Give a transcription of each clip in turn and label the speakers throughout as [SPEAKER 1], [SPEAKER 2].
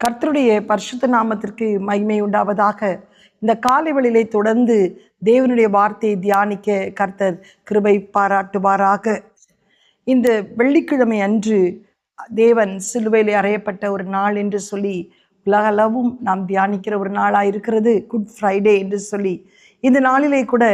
[SPEAKER 1] கர்த்தருடைய பரிசுத்த நாமத்திற்கு மகிமை உண்டாவதாக. இந்த காலைவெளியிலே தொடர்ந்து தேவனுடைய வார்த்தையை தியானிக்க கர்த்தர் கிருபை பாராட்டுவாராக. இந்த வெள்ளிக்கிழமை அன்று தேவன் சிலுவையிலே அறையப்பட்ட ஒரு நாள் என்று சொல்லி உலகளவும் நாம் தியானிக்கிற ஒரு நாளாக இருக்கிறது குட் ஃப்ரைடே என்று சொல்லி. இந்த நாளிலே கூட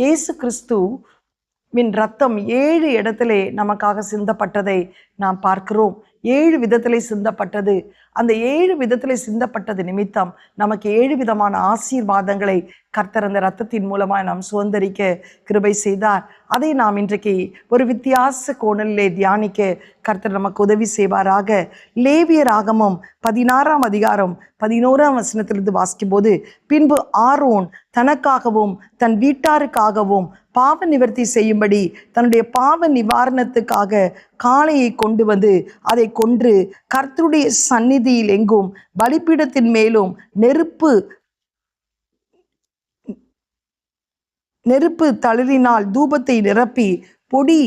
[SPEAKER 1] இயேசு கிறிஸ்துவின் ரத்தம் 7 இடத்திலே நமக்காக சிந்தப்பட்டதை நாம் பார்க்கிறோம். 7 விதத்திலே சிந்தப்பட்டது. அந்த 7 விதத்திலே சிந்தப்பட்டது நிமித்தம் நமக்கு 7 விதமான ஆசீர்வாதங்களை கர்த்தர் அந்த இரத்தத்தின் மூலமாக நாம் சுதந்திரிக்க கிருபை செய்தார். அதை நாம் இன்றைக்கு ஒரு வித்தியாச கோணலிலே தியானிக்க கர்த்தர் நமக்கு உதவி செய்வாராக. லேவியராகமம் 16ஆம் அதிகாரம் 11ஆம் வசனத்திலிருந்து வாசிக்கும் போது, பின்பு ஆரோன் தனக்காகவும் தன் வீட்டாருக்காகவும் பாவ நிவர்த்தி செய்யும்படி தன்னுடைய பாவ நிவாரணத்துக்காக காளையை கொண்டு வந்து அதை கொன்று கர்த்தருடைய சந்நிதியில் எங்கும் பலிபீடத்தின் மேலும் நெருப்பு தளிரினால் தூபத்தை நிரப்பி பொடி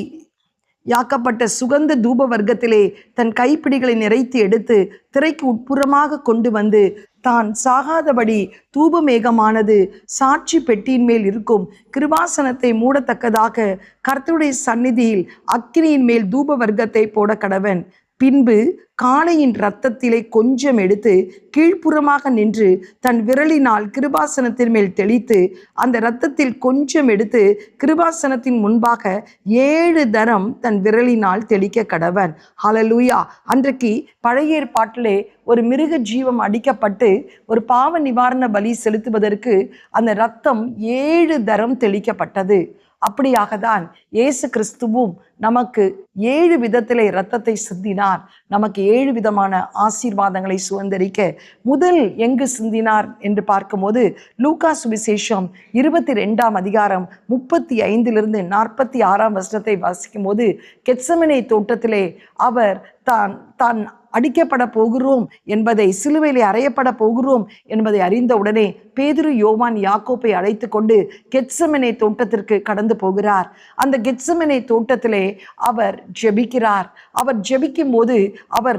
[SPEAKER 1] யாக்கப்பட்ட சுகந்த தூப வர்க்கத்திலே தன் கைப்பிடிகளை நிறைத்து எடுத்து திரைக்கு உட்புறமாக கொண்டு வந்து தான் சாகாதபடி தூபமேகமானது சாட்சி பெட்டியின் மேல் இருக்கும் கிருபாசனத்தை மூடத்தக்கதாக கர்த்தருடைய சந்நிதியில் அக்கினியின் மேல் தூப வர்க்கத்தை போட கடவன். பின்பு காளையின் இரத்தத்திலே கொஞ்சம் எடுத்து கீழ்ப்புறமாக நின்று தன் விரலினால் கிருபாசனத்தின் மேல் தெளித்து அந்த இரத்தத்தில் கொஞ்சம் எடுத்து கிருபாசனத்தின் முன்பாக 7 தரம் தன் விரலினால் தெளிக்க கடவன். ஹல்லேலூயா. அன்றைக்கு பழைய ஏற்பாட்டிலே ஒரு மிருக ஜீவம் அடிக்கப்பட்டு ஒரு பாவ நிவாரண பலி செலுத்துவதற்கு அந்த இரத்தம் 7 தரம் தெளிக்கப்பட்டது. அப்படியாக தான் இயேசு கிறிஸ்துவும் நமக்கு 7 விதத்திலே இரத்தத்தை சிந்தினார். நமக்கு 7 விதமான ஆசீர்வாதங்களை சுதந்திரிக்க முதல் எங்கு சிந்தினார் என்று பார்க்கும்போது, லூக்கா சுவிசேஷம் 22ஆம் அதிகாரம் 35லிருந்து 46ஆம் வசனத்தை வாசிக்கும் போது, கெத்செமனே தோட்டத்திலே அவர் தான் அடிக்கப்பட போகிறோம் என்பதை, சிலுவையிலே அறையப்பட போகிறோம் என்பதை அறிந்த உடனே பேதுரு, யோவான், யாக்கோப்பை அழைத்து கொண்டு கெத்செமனே தோட்டத்திற்கு கடந்து போகிறார். அந்த கெத்செமனே தோட்டத்திலே அவர் ஜெபிக்கிறார். அவர் ஜெபிக்கும் போது அவர்,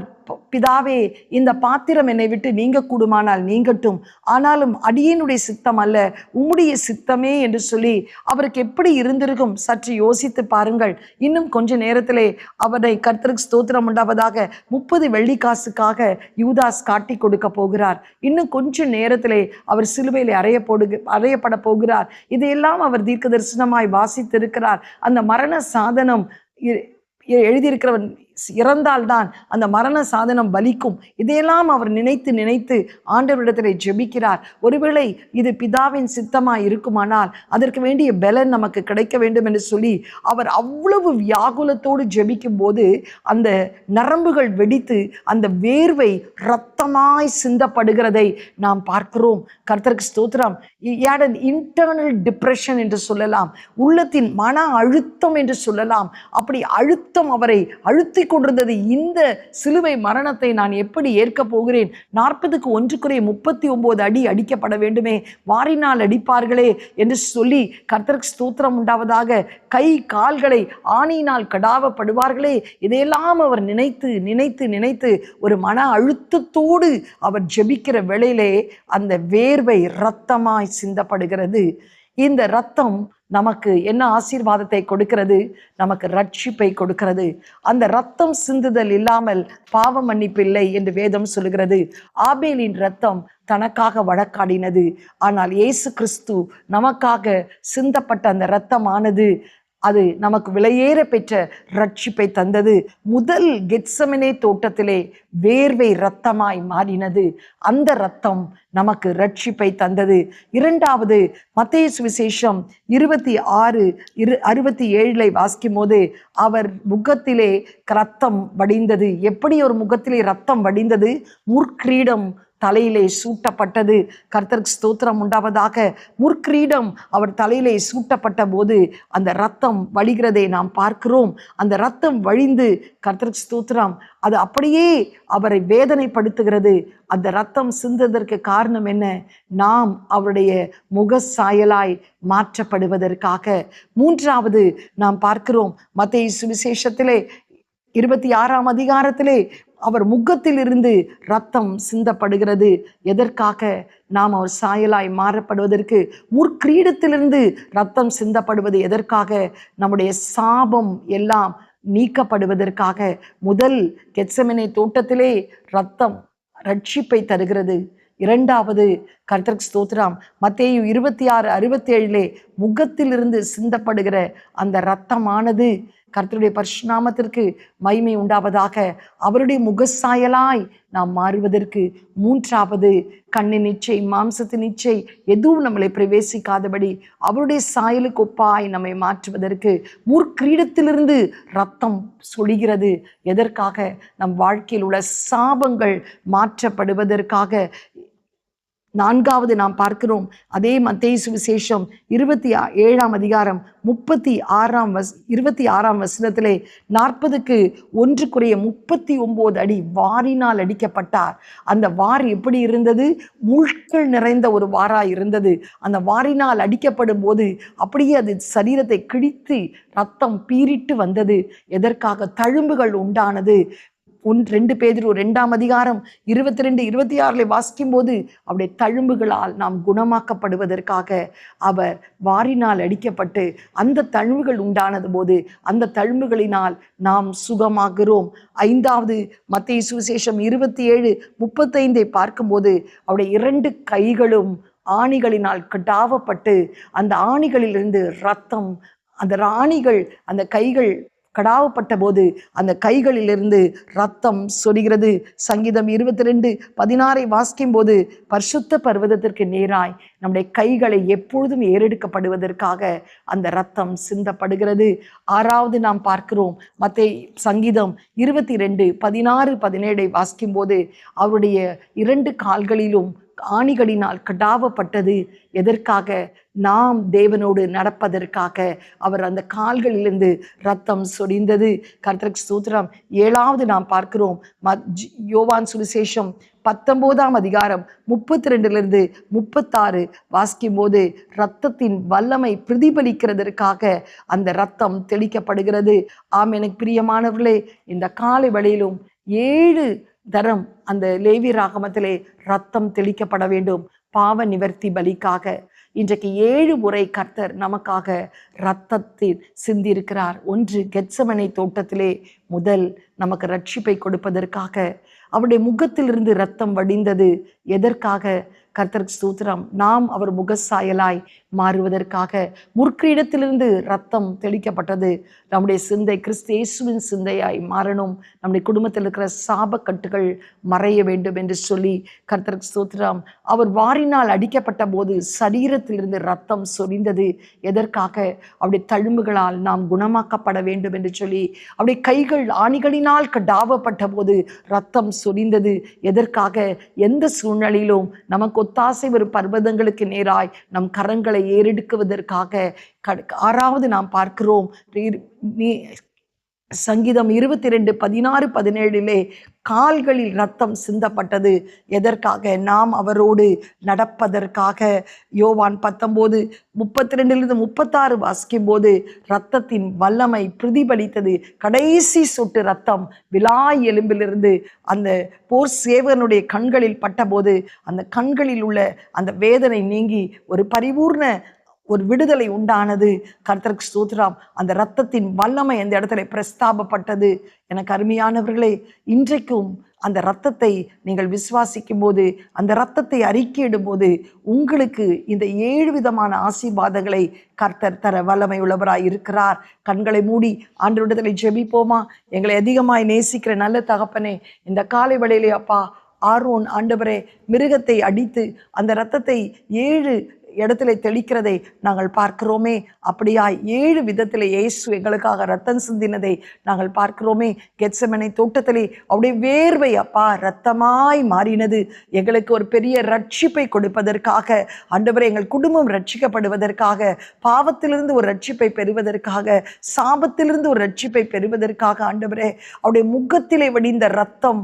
[SPEAKER 1] பிதாவே, இந்த பாத்திரம் என்னை விட்டு நீங்க கூடுமானால் நீங்கட்டும், ஆனாலும் அடியேனுடைய சித்தம் அல்ல உம்முடைய சித்தமே என்று சொல்லி அவருக்கு எப்படி இருந்திருக்கும் சற்று யோசித்து பாருங்கள். இன்னும் கொஞ்ச நேரத்திலே அவரை கர்த்தருக்கு ஸ்தோத்திரம் உண்டாவதாக 30 வெள்ளிக்காசுக்காக யூதாஸ் காட்டி கொடுக்க போகிறார். இன்னும் கொஞ்ச நேரத்திலே அவர் சிலுவையிலே அறையப்பட போகிறார். இதையெல்லாம் அவர் தீர்க்க தரிசனமாய் வாசித்திருக்கிறார். அந்த மரண சாதனம் எழுதியிருக்கிறவன் இறந்தால்தான் அந்த மரண சாதனம் பலிக்கும். இதையெல்லாம் அவர் நினைத்து நினைத்து ஆண்டவரிடத்திலே ஜெபிக்கிறார். ஒருவேளை இது பிதாவின் சித்தமாய் இருக்குமானால் அதற்கு வேண்டிய பலன் நமக்கு கிடைக்க வேண்டும் என்று சொல்லி அவர் அவ்வளவு வியாகுலத்தோடு ஜெபிக்கும் போது அந்த நரம்புகள் வெடித்து அந்த வேர்வை இரத்தமாய் சிந்தப்படுகிறதை நாம் பார்க்கிறோம். கர்த்தருக்கு ஸ்தோத்திரம். இன்டர்னல் டிப்ரெஷன் என்று சொல்லலாம், உள்ளத்தின் மன அழுத்தம் என்று சொல்லலாம். அப்படி அழுத்தம் அவரை அழுத்தி கொண்டிருந்தது. இந்த சிலுவை மரணத்தை நான் எப்படி ஏற்க போகிறேன்? 40க்கு 39 அடி அடிக்கப்பட வேண்டுமே, வாரினால் அடிப்பார்களே என்று சொல்லி கர்த்தருக்கு ஸ்தோத்திரம் உண்டாவதாக கை கால்களை ஆணியினால் கடாவப்படுவார்களே, இதையெல்லாம் அவர் நினைத்து நினைத்து நினைத்து ஒரு மன அழுத்தத்தோடு அவர் ஜெபிக்கிற வேளையிலே அந்த வேர்வை இரத்தமாய் சிந்தப்படுகிறது. இந்த இரத்தம் நமக்கு என்ன ஆசீர்வாதத்தை கொடுக்கிறது? நமக்கு ரட்சிப்பை கொடுக்கிறது. அந்த இரத்தம் சிந்துதல் இல்லாமல் பாவ மன்னிப்பு இல்லை என்று வேதம் சொல்லுகிறது. ஆபேலின் இரத்தம் தனக்காக வழக்காடினது, ஆனால் இயேசு கிறிஸ்து நமக்காக சிந்தப்பட்ட அந்த இரத்தமானது அது நமக்கு விலையேற பெற்ற ரட்சிப்பை தந்தது. முதல் கெத்செமனே தோட்டத்திலே வேர்வை இரத்தமாய் மாறினது. அந்த இரத்தம் நமக்கு ரட்சிப்பை தந்தது. இரண்டாவது, மத்தேயு சுவிசேஷம் 26:67 வாசிக்கும் போது அவர் முகத்திலே இரத்தம் வடிந்தது. எப்படி ஒரு முகத்திலே இரத்தம் வடிந்தது? முற்கிரீடம் தலையிலே சூட்டப்பட்டது. கர்த்தருக்கு ஸ்தோத்திரம் உண்டாவதாக. முற்கிரீடம் அவர் தலையிலே சூட்டப்பட்ட போது அந்த இரத்தம் வழிகிறதை நாம் பார்க்கிறோம். அந்த இரத்தம் வழிந்து, கர்த்தருக்கு ஸ்தோத்திரம், அது அப்படியே அவரை வேதனைப்படுத்துகிறது. அந்த இரத்தம் சிந்ததற்கு காரணம் என்ன? நாம் அவருடைய முக சாயலாய் மாற்றப்படுவதற்காக. மூன்றாவது நாம் பார்க்கிறோம், மத்தேயு சுவிசேஷத்திலே 26ஆம் அதிகாரத்திலே அவர் முகத்திலிருந்து இரத்தம் சிந்தப்படுகிறது. எதற்காக? நாம் அவர் சாயலாய் மாறப்படுவதற்கு. முற்கிரீடத்திலிருந்து இரத்தம் சிந்தப்படுவது எதற்காக? நம்முடைய சாபம் எல்லாம் நீக்கப்படுவதற்காக. முதல் கெத்செமனே தோட்டத்திலே இரத்தம் ரட்சிப்பை தருகிறது. இரண்டாவது, கர்த்தருக்கு ஸ்தோத்திரம், மத்தேயு 26:67 முகத்திலிருந்து சிந்தப்படுகிற அந்த இரத்தமானது, கர்த்தருடைய பரிசுநாமத்திற்கு மகிமை உண்டாவதாக, அவருடைய முகசாயலாய் நாம் மாறுவதற்கு. மூன்றாவது, கண்ணின் இச்சை, மாம்சத்தின் இச்சை எதுவும் நம்மளை பிரவேசிக்காதபடி அவருடைய சாயலுக்கு ஒப்பாய் நம்மை மாற்றுவதற்கு. முற்கிரீடத்திலிருந்து இரத்தம் சொலிகிறது. எதற்காக? நம் வாழ்க்கையில் உள்ள சாபங்கள் மாற்றப்படுவதற்காக. நான்காவது நாம் பார்க்கிறோம், அதே மத்தேயு சுவிசேஷம் 27 26 வசனத்திலே 40க்கு 1 அடி வாரினால் அடிக்கப்பட்டார். அந்த வார் எப்படி இருந்தது? முள்கள் நிறைந்த ஒரு வாராய் இருந்தது. அந்த வாரினால் அடிக்கப்படும் போது அப்படியே அது சரீரத்தை கிழித்து ரத்தம் பீரிட்டு வந்தது. எதற்காக? தழும்புகள் உண்டானது. 2 பேதுரு 2:22-26 வாசிக்கும் போது அவருடைய தழும்புகளால் நாம் குணமாக்கப்படுவதற்காக அவர் வாரினால் அடிக்கப்பட்டு அந்த தழும்புகள் உண்டானது போது அந்த தழும்புகளினால் நாம் சுகமாகிறோம். 5வது மத்தேயு சுவிசேஷம் 27:35 பார்க்கும்போது அவருடைய 2 கைகளும் ஆணிகளினால் கடாவப்பட்டு அந்த ஆணிகளிலிருந்து இரத்தம், அந்த ஆணிகள் அந்த கைகள் கடாவப்பட்ட போது அந்த கைகளிலிருந்து இரத்தம் சொரிகிறது. சங்கீதம் 22:16 வாசிக்கும் போது பரிசுத்த பர்வதத்திற்கு நேராய் நம்முடைய கைகளை எப்பொழுதும் ஏறெடுக்கப்படுவதற்காக அந்த இரத்தம் சிந்தப்படுகிறது. 6வது நாம் பார்க்கிறோம், மத்தேயு சங்கீதம் 22:16-17 வாசிக்கும் போது அவருடைய 2 கால்களிலும் ஆணிகளினால் கடாவப்பட்டது. எதற்காக? நாம் தேவனோடு நடப்பதற்காக. அவர் அந்த கால்களிலிருந்து இரத்தம் சொரிந்தது. கர்த்தருக்கு ஸ்தோத்திரம். 7வது நாம் பார்க்கிறோம், யோவான் சுவிசேஷம் 19:32-36 வாசிக்கும் போது இரத்தத்தின் வல்லமை பிரதிபலிக்கிறதற்காக அந்த இரத்தம் தெளிக்கப்படுகிறது. ஆம், எனக்கு பிரியமானவர்களே, இந்த காலை வேளையிலும் 7 தரம் அந்த லேவி ராகமத்திலே இரத்தம் தெளிக்கப்பட வேண்டும், பாவ நிவர்த்தி பலிக்காக. இன்றைக்கு 7 முறை கர்த்தர் நமக்காக இரத்தத்தில் சிந்திருக்கிறார். 1 கெத்செமனே தோட்டத்திலே முதல் நமக்கு ரட்சிப்பை கொடுப்பதற்காக. அவருடைய முகத்திலிருந்து இரத்தம் வடிந்தது. எதற்காக? கர்த்தருக்கு ஸ்தோத்திரம், நாம் அவர் முகசாயலாய் மாறுவதற்காக. முற்கிரீடத்திலிருந்து இரத்தம் தெளிக்கப்பட்டது. நம்முடைய சிந்தை கிறிஸ்து இயேசுவின் சிந்தையாய் மாறணும். நம்முடைய குடும்பத்தில் இருக்கிற சாபக்கட்டுகள் மறைய வேண்டும் என்று சொல்லி கர்த்தருக்கு ஸ்தோத்திரம். அவர் வாரினால் அடிக்கப்பட்ட போது சரீரத்திலிருந்து இரத்தம் சொரிந்தது. எதற்காக? அவருடைய தழும்புகளால் நாம் குணமாக்கப்பட வேண்டும் என்று சொல்லி. அவருடைய கைகள் ஆணிகளினால் கடாவப்பட்ட போது இரத்தம் சொரிந்தது. எதற்காக? எந்த சூழ்நிலையிலும் நமக்கு ஒத்தாசை ஒரு பர்வதங்களுக்கு நேராய் நம் கரங்களை ஏறெடுக்குவதற்காக. 6வது நாம் பார்க்கிறோம், சங்கீதம் 22:16-17 கால்களில் இரத்தம் சிந்தப்பட்டது. எதற்காக? நாம் அவரோடு நடப்பதற்காக. யோவான் 19:32-36 வாசிக்கும் போது இரத்தத்தின் வல்லமை பிரதிபலித்தது. கடைசி சொட்டு இரத்தம் விலாய் எலும்பிலிருந்து அந்த போர் சேவகனுடைய கண்களில் பட்டபோது அந்த கண்களில் உள்ள அந்த வேதனை நீங்கி ஒரு பரிபூர்ண ஒரு விடுதலை உண்டானது. கர்த்தருக்கு ஸ்தோத்திரம். அந்த இரத்தத்தின் வல்லமை அந்த இடத்துல பிரஸ்தாபப்பட்டது. எனக்கு அருமையானவர்களே, இன்றைக்கும் அந்த இரத்தத்தை நீங்கள் விசுவாசிக்கும் போது, அந்த இரத்தத்தை அறிக்கையிடும் போது உங்களுக்கு இந்த 7 விதமான ஆசீர்வாதங்களை கர்த்தர் தர வல்லமை உள்ளவராய் இருக்கிறார். கண்களை மூடி ஆண்டவரிடத்தில் ஜெபிப்போமா? எங்களை அதிகமாய் நேசிக்கிற நல்ல தகப்பனே, இந்த காலை வேளையிலே அப்பா, ஆரோன் ஆண்டவரே மிருகத்தை அடித்து அந்த இரத்தத்தை 7 இடத்துல தெளிக்கிறதை நாங்கள் பார்க்கிறோமே. அப்படியாய் 7 விதத்திலே இயேசு எங்களுக்காக ரத்தம் சிந்தினதை நாங்கள் பார்க்கிறோமே. கெத்செமனே தோட்டத்திலே அவருடைய வேர்வை அப்பா இரத்தமாய் மாறினது. எங்களுக்கு ஒரு பெரிய ரட்சிப்பை கொடுப்பதற்காக, ஆண்டவரே எங்கள் குடும்பம் ரட்சிக்கப்படுவதற்காக, பாவத்திலிருந்து ஒரு ரட்சிப்பை பெறுவதற்காக, சாபத்திலிருந்து ஒரு ரட்சிப்பை பெறுவதற்காக, ஆண்டவரே அவருடைய முகத்திலே வடிந்த இரத்தம்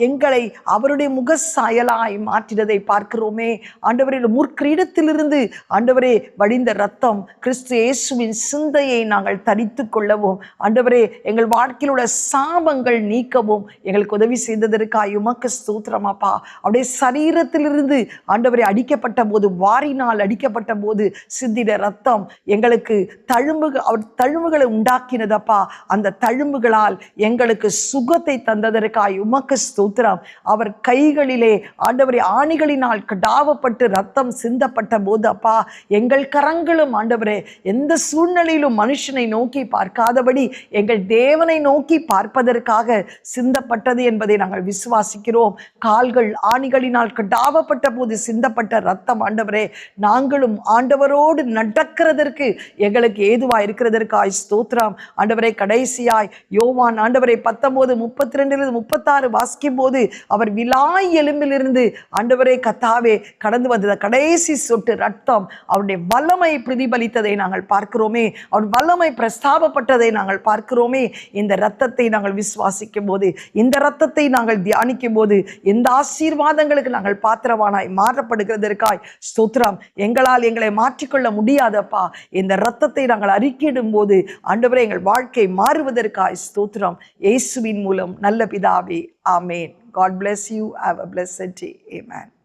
[SPEAKER 1] எங்களை அவருடைய முக சாயலாய் மாற்றினதை பார்க்கிறோமே. ஆண்டவரே முற்கிரீடத்திலிருந்து கரங்களிலிருந்து ஆண்டவரே வடிந்த ரத்தம் கிறிஸ்து இயேசுவின் சிந்தையை நாங்கள் தரித்து கொள்ளவும், ஆண்டவரே எங்கள் வாழ்க்கையில் உள்ள சாபங்கள் நீக்கவும் எங்களுக்கு உதவி செய்ததற்காய் உமக்கு ஸ்தோத்திரம் அப்பா. அப்படியே சரீரத்திலிருந்து ஆண்டவரே அடிக்கப்பட்ட போது, வாரினால் அடிக்கப்பட்ட போது சிந்தின ரத்தம் எங்களுக்கு தழும்புகளை உண்டாக்கினதப்பா. அந்த தழும்புகளால் எங்களுக்கு சுகத்தை தந்ததற்காய் உமக்கு ஸ்தோத்திரம். அவர் கைகளிலே ஆண்டவரே ஆணிகளினால் கடாவப்பட்டு ரத்தம் சிந்தப்பட்ட போது அப்பா, எங்கள் கரங்களும் ஆண்டவரே எந்த சூழ்நிலையிலும் மனுஷனை நோக்கி பார்க்காதபடி எங்கள் தேவனை நோக்கி பார்ப்பதற்காக சிந்தப்பட்டது என்பதை நாங்கள் விசுவாசிக்கிறோம். கால்கள் ஆணிகளினால் கடாவப்பட்ட போது சிந்தப்பட்ட ரத்தம் ஆண்டவரே, நாங்களும் ஆண்டவரோடு நடக்கிறதற்கு எங்களுக்கு ஏதுவாய் இருக்கிறதற்காய் ஸ்தோத்திரம் ஆண்டவரே. கடைசியாய் யோவான் ஆண்டவரை 19:32-36 வாசிக்கும் போது, அவர் விலாய் எலும்பிலிருந்து ஆண்டவரே கத்தாவே கடந்து வந்த கடைசி சொட்டு ரத்தம் அவருடைய வல்லமை பிரதிபலித்ததை நாங்கள் பார்க்கிறோமே, அவர் வல்லமை பிரஸ்தாபப்பட்டதை நாங்கள் பார்க்கிறோமே. இந்த ரத்தத்தை நாங்கள் விசுவாசிக்கும் போது, இந்த ரத்தத்தை நாங்கள் தியானிக்கும் போது, இந்த ஆசீர்வாதங்களுக்கு நாங்கள் பாத்திரவானாய் மாற்றப்படுகிறதற்காய் ஸ்தோத்திரம். எங்களை மாற்றிக்கொள்ள முடியாதப்பா. இந்த ரத்தத்தை நாங்கள் அறிக்கையிடும் போது ஆண்டவரே எங்கள் வாழ்க்கை மாறுவதற்காய் ஸ்தோத்திரம். இயேசுவின் மூலம் நல்ல பிதாவே, ஆமேன். God bless you. Have a blessed day. Amen.